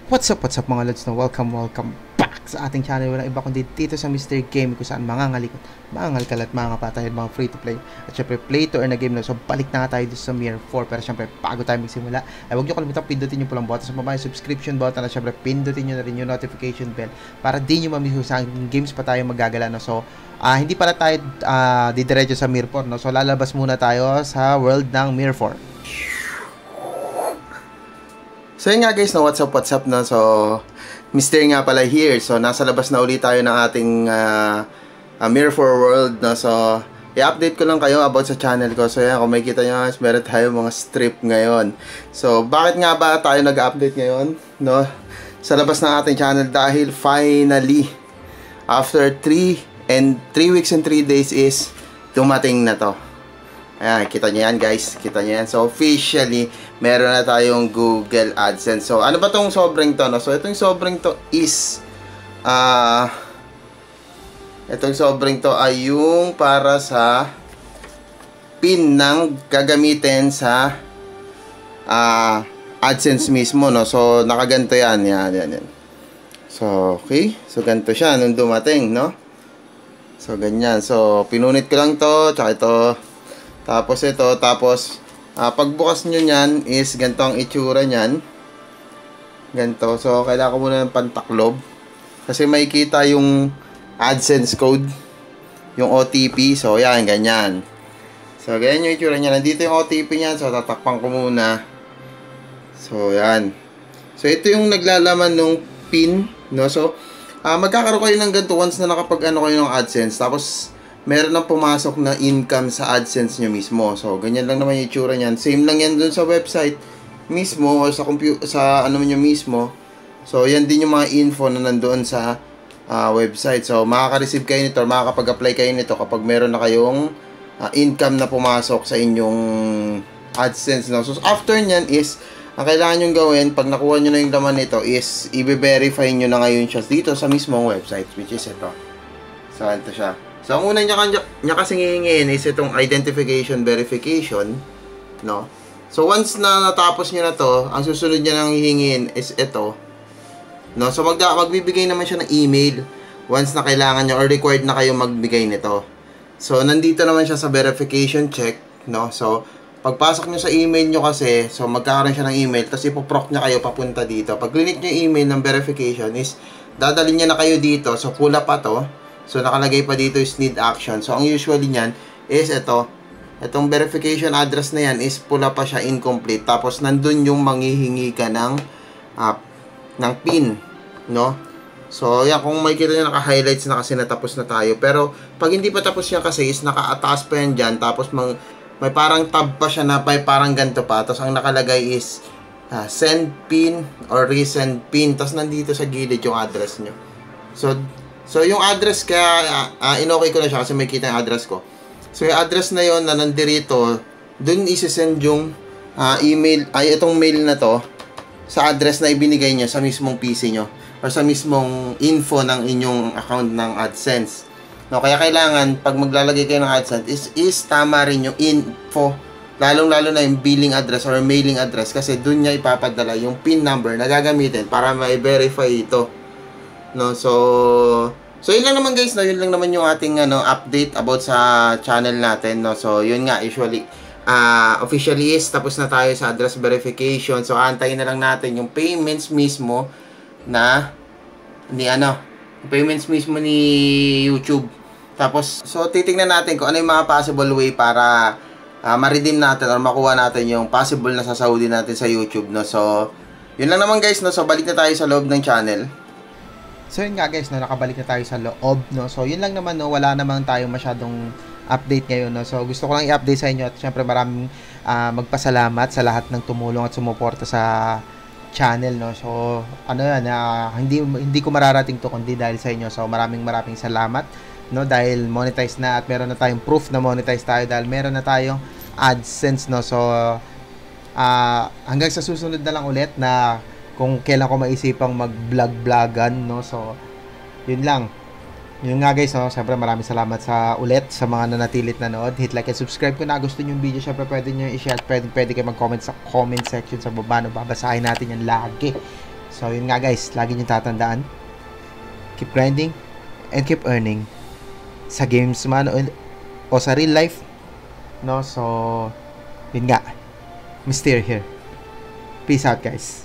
What's up mga lods na welcome back sa ating channel. Walang iba kundi dito sa Mr. Game kung saan mangangalikot, mangangalkal at mangangapatay at mga free to play at syempre play to earn na game na. So balik na nga tayo dito sa Mir 4, pero syempre bago tayo magsimula ay huwag nyo kalimutan pindutin yung pulang button sa baba, yung subscription button at syempre pindutin nyo na rin yung notification bell para di nyo mamiss sa games pa tayo magagala, no? So hindi pala tayo didiretso sa Mir 4, no? So lalabas muna tayo sa world ng Mir 4. So yun nga guys, no, what's up, no? So, Mr. nga pala here. So, nasa labas na ulit tayo ng ating Mir 4 world, no? So, i-update ko lang kayo about sa channel ko. So, yan, kung may kita nyo, meron tayo mga strip ngayon. So, bakit nga ba tayo nag-update ngayon, no? Sa labas ng ating channel dahil finally, after 3 weeks and 3 days is dumating na to. Ayan, kita nyo yan guys, kita nyo yan. So officially, meron na tayong Google AdSense. So ano ba tong sobrang to, no? So itong sobrang to is itong sobrang to ay yung para sa pin ng gagamitin sa AdSense mismo, no? So nakaganto yan, yan. So okay, so ganito siya nung dumating, no? So ganyan, so pinunit ko lang to, tsaka ito. Tapos ito, pagbukas nyo nyan is ganito ang itsura nyan. Ganito. So, kailangan ko muna ng pantaklob. Kasi makikita yung AdSense code. Yung OTP. So, yan, ganyan. So, ganyan yung itsura nyan. Nandito yung OTP nyan. So, tatakpan ko muna. So, yan. So, ito yung naglalaman ng pin. No? So, magkakaroon kayo ng ganito once na nakapag-ano kayo ng AdSense. Tapos, meron nang pumasok na income sa AdSense nyo mismo. So, ganyan lang naman yung itsura niyan. Same lang yan dun sa website mismo o sa ano nyo mismo. So, yan din yung mga info na nandoon sa website. So, makaka-receive kayo nito, makakapag-apply kayo nito kapag meron na kayong income na pumasok sa inyong AdSense. No? So, after nyan is, ang kailangan nyo gawin, pag nakuha nyo na yung laman nito, is i-verify nyo na ngayon siya dito sa mismong website, which is ito. So, ito siya. So, ang una niya kasing hihingin is itong identification verification, no? So, once na natapos niya na to, ang susunod niya nang hihingin is ito, no? So, magbibigay naman siya ng email once na kailangan niya or required na kayo magbigay nito. So, nandito naman siya sa verification check, no? So, pagpasok niyo sa email niyo kasi, so magkakaroon siya ng email, tapos ipoproc niya kayo papunta dito. Pag click niyo yung email ng verification is, dadalhin niya na kayo dito, so pula pa to. So, nakalagay pa dito is need action. So, ang usually niyan is ito. Itong verification address na yan is pula pa siya, incomplete. Tapos, nandun yung manghihingi ka ng PIN. No? So, yan. Kung makikita nyo, naka-highlights na kasi natapos na tayo. Pero, pag hindi pa tapos yan kasi is naka-attach pa yan dyan. Tapos, may parang tab pa siya na may parang ganito pa. Tapos, ang nakalagay is send PIN or resend PIN. Tapos, nandito sa gilid yung address nyo. So, yung address kaya, in-okay ko na siya kasi may kita yung address ko. So, yung address na yon na nandirito, dun isi-send yung email, itong mail na to sa address na ibinigay nyo sa mismong PC nyo or sa mismong info ng inyong account ng AdSense. No, kaya kailangan, pag maglalagay kayo ng AdSense, is tama rin yung info, lalong-lalo na yung billing address or mailing address kasi dun niya ipapadala yung PIN number na gagamitin para ma-verify ito. No, so yun lang naman guys, no, yun lang naman yung ating update about sa channel natin, no. So yun nga, usually officially is tapos na tayo sa address verification. So antayin na lang natin yung payments mismo na payments mismo ni YouTube. Tapos so titingnan natin kung ano yung mga possible way para ma-redeem natin or makuha natin yung possible na sasahudin natin sa YouTube, no. So yun lang naman guys, no. So balik na tayo sa loob ng channel. So yun nga guys, no, nakabalik na tayo sa loob, no. So yun lang naman, no, wala naman tayong masyadong update ngayon, no. So gusto ko lang i-update sa inyo at syempre maraming magpasalamat sa lahat ng tumulong at sumuporta sa channel, no. So ano yan, hindi ko mararating to kundi dahil sa inyo. So maraming salamat, no, dahil monetize na at meron na tayong proof na monetize tayo dahil meron na tayong AdSense, no. So hanggang sa susunod na lang ulit na kung kailan ko maisipang mag-vlog-vlogan, no. So, yun lang. Yun nga guys, no? Siyempre maraming salamat sa ulit sa mga nanatilit na nanood. Hit like and subscribe kung nagustuhan yung video. Siyempre pwede nyo i-share at pwede kayo mag-comment sa comment section sa baba. No? Babasahin natin yan lagi. So, yun nga guys, lagi nyo tatandaan. Keep grinding and keep earning. Sa games man o sa real life. No? So, yun nga. Mystery here. Peace out guys.